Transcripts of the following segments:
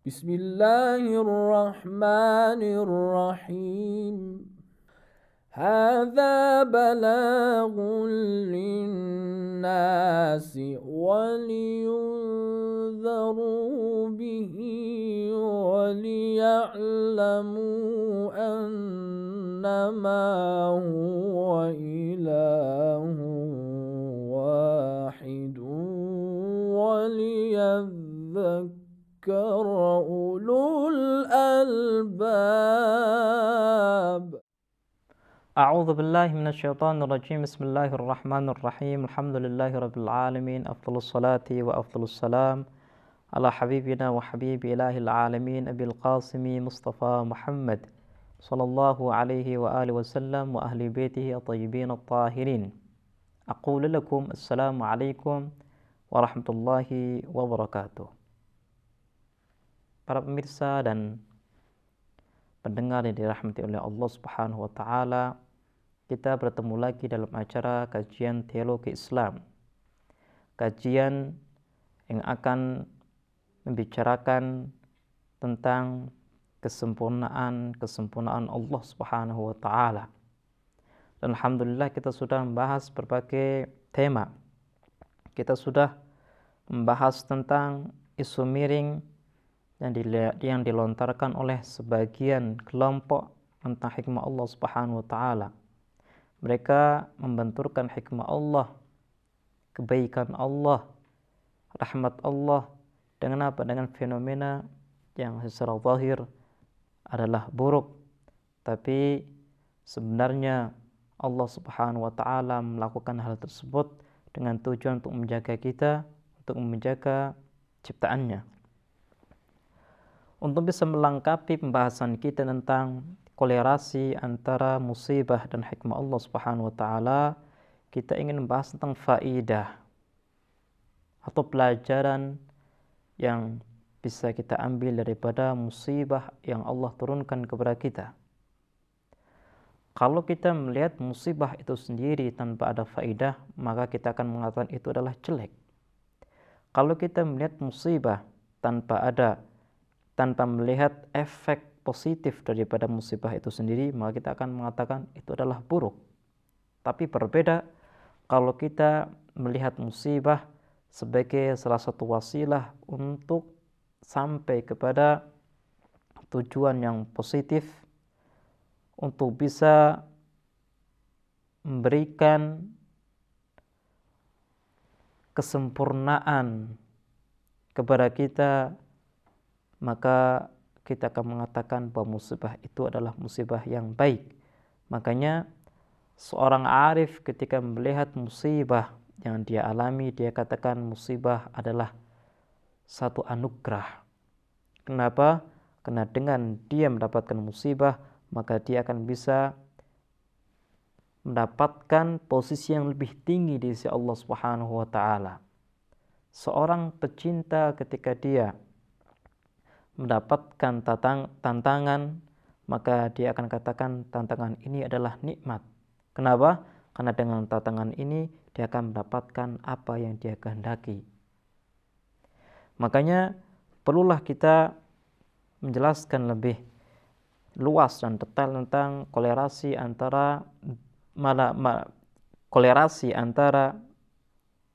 Bismillahirrahmanirrahim. Hadza balaghun linnasi waliyunzaru bihi waliya'lamu annama huwa ilahun wahidun waliyadhdhakkara ulul albab. أعوذ بالله من الشيطان الرجيم بسم الله الرحمن الرحيم الحمد لله رب العالمين أفضل الصلاة وأفضل السلام على حبيبنا وحبيب إله العالمين أبي القاسم مصطفى محمد صلى الله عليه وآله وسلم وأهل بيته الطيبين الطاهرين أقول لكم السلام عليكم ورحمة الله وبركاته. Para pemirsa dan pendengar yang dirahmati oleh Allah Subhanahu wa taala, kita bertemu lagi dalam acara kajian teologi Islam. Kajian yang akan membicarakan tentang kesempurnaan Allah Subhanahu wa taala. Dan alhamdulillah kita sudah membahas berbagai tema. Kita sudah membahas tentang isu miring yang dilontarkan oleh sebagian kelompok tentang hikmah Allah Subhanahu wa taala. Mereka membenturkan hikmah Allah, kebaikan Allah, rahmat Allah dengan apa? Dengan fenomena yang secara zahir adalah buruk, tapi sebenarnya Allah Subhanahu wa taala melakukan hal tersebut dengan tujuan untuk menjaga kita, untuk menjaga ciptaannya. Untuk bisa melengkapi pembahasan kita tentang kolerasi antara musibah dan hikmah Allah Subhanahu wa taala, kita ingin membahas tentang faidah atau pelajaran yang bisa kita ambil daripada musibah yang Allah turunkan kepada kita. Kalau kita melihat musibah itu sendiri tanpa ada faidah, maka kita akan mengatakan itu adalah jelek. Kalau kita melihat musibah tanpa melihat efek positif daripada musibah itu sendiri, maka kita akan mengatakan itu adalah buruk. Tapi berbeda kalau kita melihat musibah sebagai salah satu wasilah untuk sampai kepada tujuan yang positif, untuk bisa memberikan kesempurnaan kepada kita, maka kita akan mengatakan bahwa musibah itu adalah musibah yang baik. Makanya seorang arif ketika melihat musibah yang dia alami, dia katakan musibah adalah satu anugerah. Kenapa? Karena dengan dia mendapatkan musibah, maka dia akan bisa mendapatkan posisi yang lebih tinggi di sisi Allah Subhanahu wa taala. Seorang pecinta ketika dia mendapatkan tantangan, maka dia akan katakan tantangan ini adalah nikmat. Kenapa? Karena dengan tantangan ini dia akan mendapatkan apa yang dia kehendaki. Makanya perlulah kita menjelaskan lebih luas dan detail tentang kolerasi antara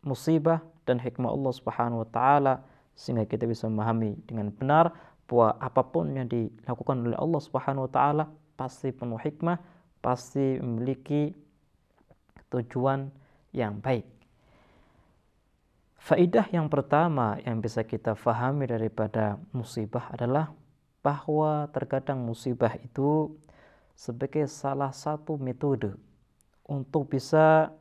musibah dan hikmah Allah Subhanahu wa taala, sehingga kita bisa memahami dengan benar bahwa apapun yang dilakukan oleh Allah Subhanahu wa taala pasti penuh hikmah, pasti memiliki tujuan yang baik. Faidah yang pertama yang bisa kita fahami daripada musibah adalah bahwa terkadang musibah itu sebagai salah satu metode untuk bisa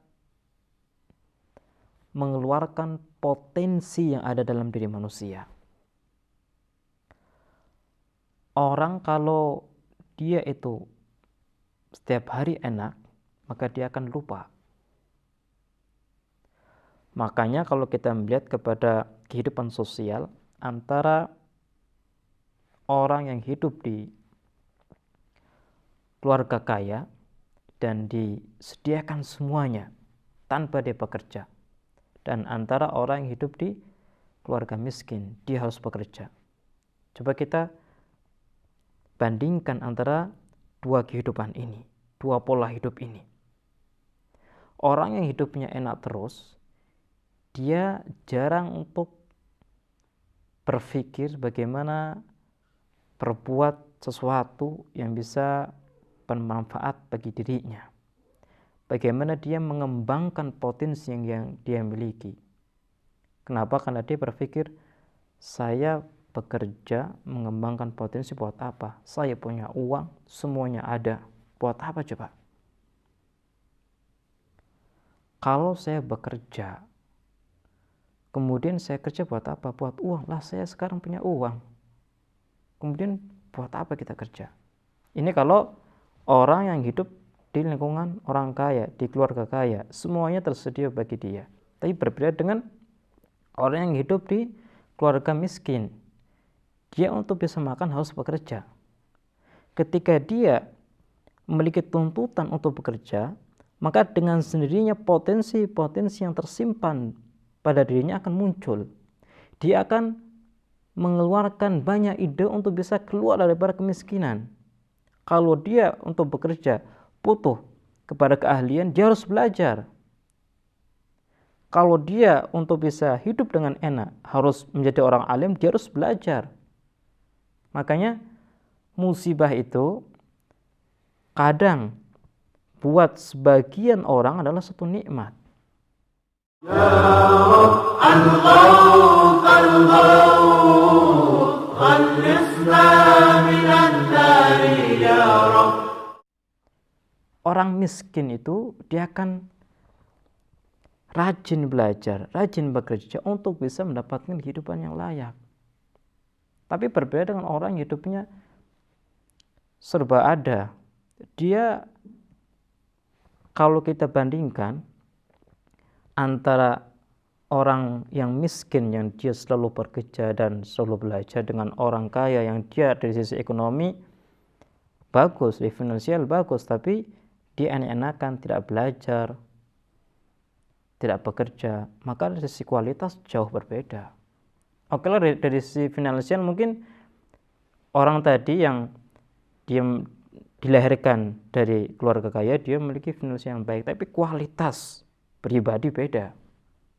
mengeluarkan potensi yang ada dalam diri manusia. Orang kalau dia itu setiap hari enak, maka dia akan lupa. Makanya kalau kita melihat kepada kehidupan sosial antara orang yang hidup di keluarga kaya dan disediakan semuanya tanpa dia bekerja, dan antara orang yang hidup di keluarga miskin, dia harus bekerja. Coba kita bandingkan antara dua kehidupan ini, dua pola hidup ini. Orang yang hidupnya enak terus, dia jarang untuk berpikir bagaimana berbuat sesuatu yang bisa bermanfaat bagi dirinya. Bagaimana dia mengembangkan potensi yang dia miliki. Kenapa? Karena dia berpikir, saya bekerja mengembangkan potensi buat apa? Saya punya uang, semuanya ada. Buat apa coba? Kalau saya bekerja, kemudian saya kerja buat apa? Buat uang. Lah saya sekarang punya uang. Kemudian buat apa kita kerja? Ini kalau orang yang hidup di lingkungan orang kaya, di keluarga kaya, semuanya tersedia bagi dia. Tapi berbeda dengan orang yang hidup di keluarga miskin. Dia untuk bisa makan harus bekerja. Ketika dia memiliki tuntutan untuk bekerja, maka dengan sendirinya potensi-potensi yang tersimpan pada dirinya akan muncul. Dia akan mengeluarkan banyak ide untuk bisa keluar daripada kemiskinan. Kalau dia untuk bekerja butuh kepada keahlian, dia harus belajar. Kalau dia untuk bisa hidup dengan enak, harus menjadi orang alim, dia harus belajar. Makanya musibah itu kadang buat sebagian orang adalah satu nikmat. Ya Rabb, al-Khawf, khallisna minan nari ya Rabb. Orang miskin itu dia akan rajin belajar, rajin bekerja untuk bisa mendapatkan kehidupan yang layak. Tapi berbeda dengan orang yang hidupnya serba ada. Dia, kalau kita bandingkan antara orang yang miskin yang dia selalu bekerja dan selalu belajar dengan orang kaya yang dia dari sisi ekonomi bagus, dari finansial bagus, tapi dia enak-enakan, tidak belajar, tidak bekerja, maka dari sisi kualitas jauh berbeda. Oke lah, dari sisi finansial mungkin orang tadi yang dia dilahirkan dari keluarga kaya, dia memiliki finansial yang baik, tapi kualitas pribadi beda.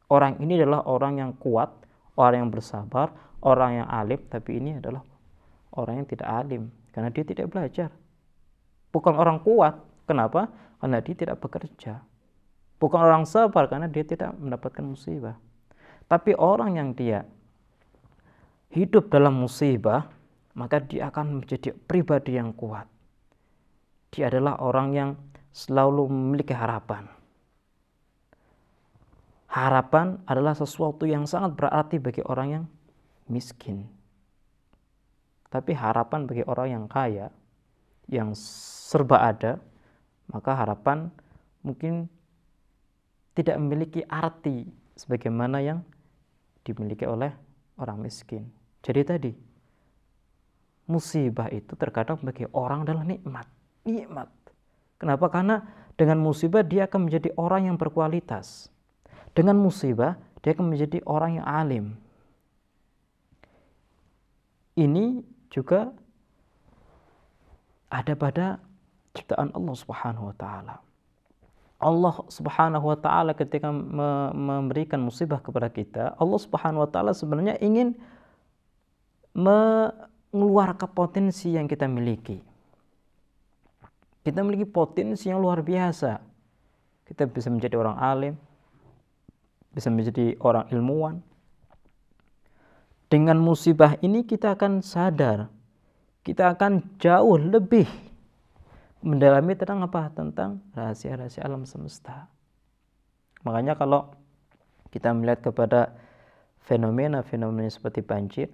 Orang ini adalah orang yang kuat, orang yang bersabar, orang yang alim, tapi ini adalah orang yang tidak alim, karena dia tidak belajar. Bukan orang kuat, kenapa? Karena dia tidak bekerja. Bukan orang sabar, karena dia tidak mendapatkan musibah. Tapi orang yang dia hidup dalam musibah, maka dia akan menjadi pribadi yang kuat. Dia adalah orang yang selalu memiliki harapan. Harapan adalah sesuatu yang sangat berarti bagi orang yang miskin. Tapi harapan bagi orang yang kaya, yang serba ada, maka harapan mungkin tidak memiliki arti sebagaimana yang dimiliki oleh orang miskin. Jadi tadi, musibah itu terkadang bagi orang adalah nikmat. Nikmat. Kenapa? Karena dengan musibah dia akan menjadi orang yang berkualitas. Dengan musibah dia akan menjadi orang yang alim. Ini juga ada pada ciptaan Allah Subhanahu wa taala. Allah Subhanahu wa taala ketika memberikan musibah kepada kita, Allah Subhanahu wa taala sebenarnya ingin mengeluarkan potensi yang kita miliki. Kita memiliki potensi yang luar biasa. Kita bisa menjadi orang alim, bisa menjadi orang ilmuwan. Dengan musibah ini kita akan sadar, kita akan jauh lebih mendalami tentang apa? Tentang rahasia-rahasia alam semesta. Makanya kalau kita melihat kepada fenomena-fenomena seperti banjir,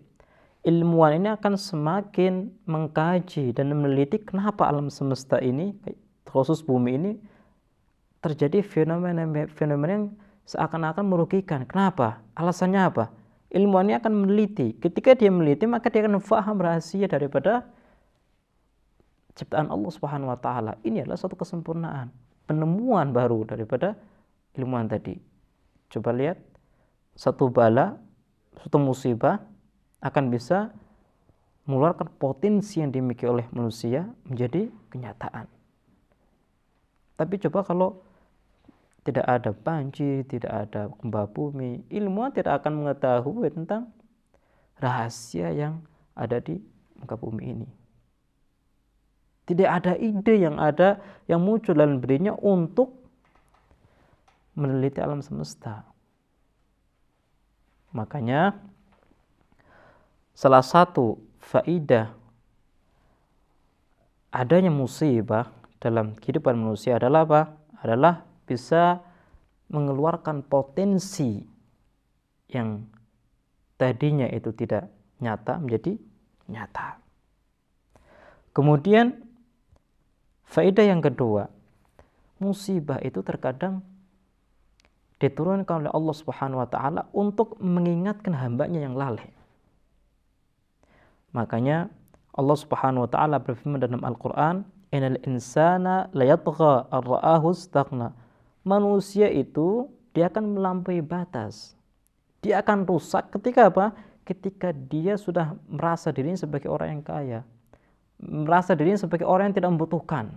ilmuwan ini akan semakin mengkaji dan meneliti kenapa alam semesta ini, khusus bumi ini, terjadi fenomena yang seakan-akan merugikan. Kenapa? Alasannya apa? Ilmuwan ini akan meneliti. Ketika dia meneliti, maka dia akan paham rahasia daripada ciptaan Allah Subhanahu wa taala. Ini adalah suatu kesempurnaan, penemuan baru daripada ilmuwan tadi. Coba lihat, satu bala, satu musibah akan bisa mengeluarkan potensi yang dimiliki oleh manusia menjadi kenyataan. Tapi coba kalau tidak ada banjir, tidak ada gempa bumi, ilmuwan tidak akan mengetahui tentang rahasia yang ada di muka bumi ini. Tidak ada ide yang muncul dalam dirinya untuk meneliti alam semesta. Makanya salah satu faidah adanya musibah dalam kehidupan manusia adalah apa? Adalah bisa mengeluarkan potensi yang tadinya itu tidak nyata menjadi nyata. Kemudian faedah yang kedua, musibah itu terkadang diturunkan oleh Allah Subhanahu wa taala untuk mengingatkan hambanya yang lalai. Makanya Allah Subhanahu wa taala berfirman dalam Al-Qur'an, "Innal insana layatgha ar-ra'ahu istaghna." Manusia itu dia akan melampaui batas. Dia akan rusak ketika apa? Ketika dia sudah merasa dirinya sebagai orang yang kaya, merasa dirinya sebagai orang yang tidak membutuhkan.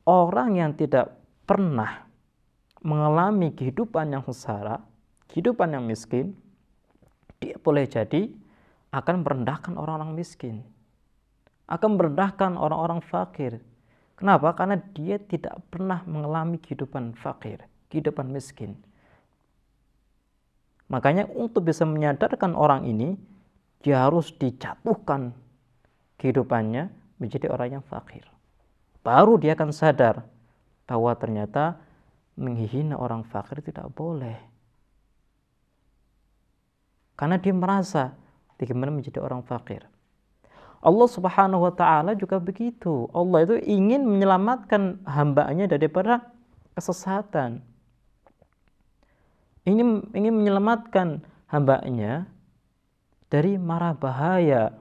Orang yang tidak pernah mengalami kehidupan yang sengsara, kehidupan yang miskin, dia boleh jadi akan merendahkan orang-orang miskin, akan merendahkan orang-orang fakir. Kenapa? Karena dia tidak pernah mengalami kehidupan fakir, kehidupan miskin. Makanya untuk bisa menyadarkan orang ini, dia harus dijatuhkan kehidupannya menjadi orang yang fakir. Baru dia akan sadar bahwa ternyata menghina orang fakir tidak boleh. Karena dia merasa bagaimana menjadi orang fakir. Allah Subhanahu wa taala juga begitu. Allah itu ingin menyelamatkan hambanya daripada kesesatan. Ingin menyelamatkan hambanya dari mara bahaya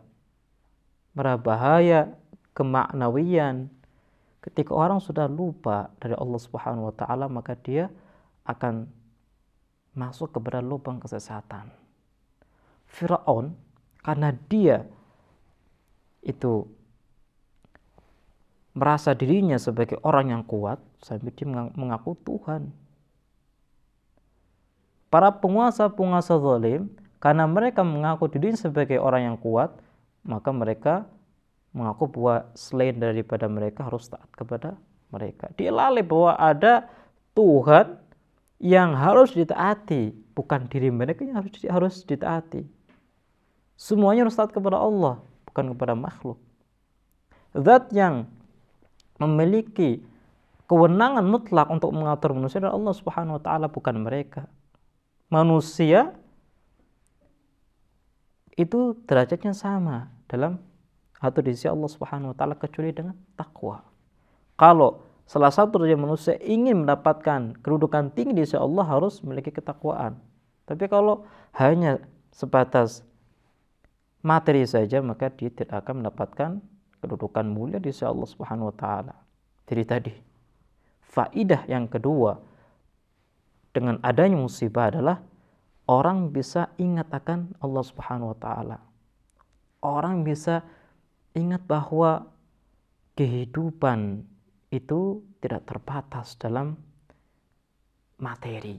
kemaknawian. Ketika orang sudah lupa dari Allah Subhanahu wa taala, maka dia akan masuk kepada lubang kesesatan. Firaun, karena dia itu merasa dirinya sebagai orang yang kuat sampai dia mengaku Tuhan. Para penguasa-penguasa zalim, karena mereka mengaku dirinya sebagai orang yang kuat, maka mereka mengaku bahwa selain daripada mereka harus taat kepada mereka. Dia lalai bahwa ada Tuhan yang harus ditaati, bukan diri mereka yang harus ditaati. Semuanya harus taat kepada Allah, bukan kepada makhluk. Zat yang memiliki kewenangan mutlak untuk mengatur manusia adalah Allah Subhanahu wa taala, bukan mereka. Manusia itu derajatnya sama dalam atau di sisi Allah Subhanahu wa taala kecuali dengan takwa. Kalau salah satu dari manusia ingin mendapatkan kedudukan tinggi di sisi Allah, harus memiliki ketakwaan. Tapi kalau hanya sebatas materi saja, maka dia tidak akan mendapatkan kedudukan mulia di sisi Allah Subhanahu wa taala. Jadi tadi faidah yang kedua dengan adanya musibah adalah orang bisa ingat akan Allah Subhanahu wa taala. Orang bisa ingat bahwa kehidupan itu tidak terbatas dalam materi,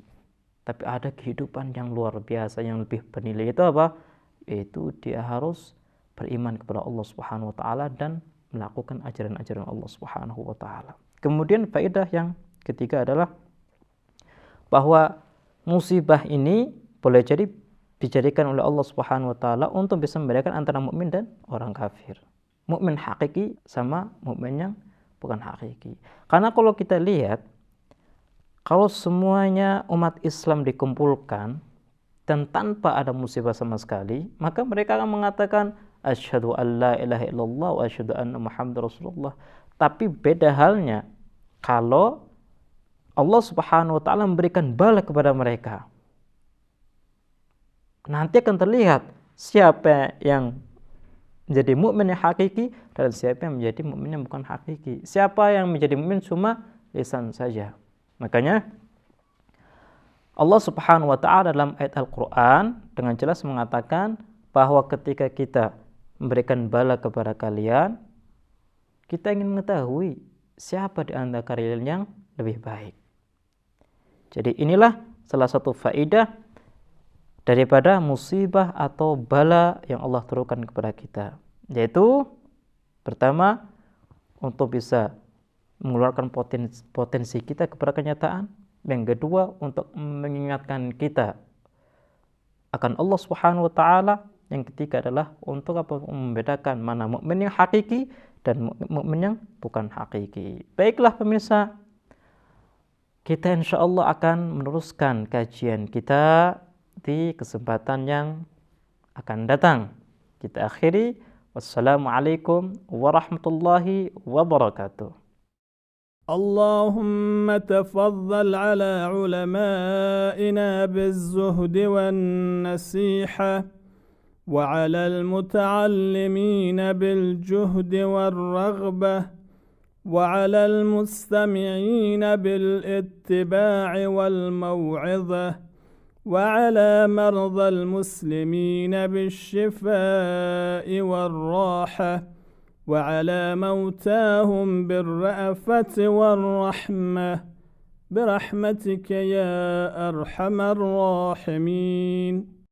tapi ada kehidupan yang luar biasa yang lebih bernilai. Itu apa? Yaitu dia harus beriman kepada Allah Subhanahu wa taala dan melakukan ajaran-ajaran Allah Subhanahu wa taala. Kemudian faedah yang ketiga adalah bahwa musibah ini boleh jadi dijadikan oleh Allah Subhanahu wa taala untuk bisa membedakan antara mukmin dan orang kafir. Mukmin hakiki sama mukmin yang bukan hakiki. Karena kalau kita lihat, kalau semuanya umat Islam dikumpulkan dan tanpa ada musibah sama sekali, maka mereka akan mengatakan asyhadu an la ilaha illallah wa asyhadu anna muhammadar rasulullah. Tapi beda halnya kalau Allah Subhanahu wa taala memberikan bala kepada mereka. Nanti akan terlihat siapa yang menjadi mukmin yang hakiki dan siapa yang menjadi mukmin yang bukan hakiki. Siapa yang menjadi mukmin cuma lisan saja. Makanya Allah Subhanahu wa taala dalam ayat Al-Qur'an dengan jelas mengatakan bahwa ketika kita memberikan bala kepada kalian, kita ingin mengetahui siapa di antara kalian yang lebih baik. Jadi inilah salah satu faedah daripada musibah atau bala yang Allah turunkan kepada kita, yaitu pertama, untuk bisa mengeluarkan potensi kita kepada kenyataan. Yang kedua, untuk mengingatkan kita akan Allah Subhanahu wa taala. Yang ketiga adalah untuk membedakan mana mukmin yang hakiki dan mukmin yang bukan hakiki. Baiklah pemirsa, kita insyaallah akan meneruskan kajian kita di kesempatan yang akan datang. Kita akhiri. Wassalamualaikum warahmatullahi wabarakatuh. اللهم تفضل على علمائنا بالزهد والنصيحة، وعلى المتعلمين بالجهد والرغبة، وعلى المستمعين بالاتباع والموعظة، وعلى مرضى المسلمين بالشفاء والراحة، وعلى موتاهم بالرأفة والرحمة، برحمتك يا أرحم الراحمين.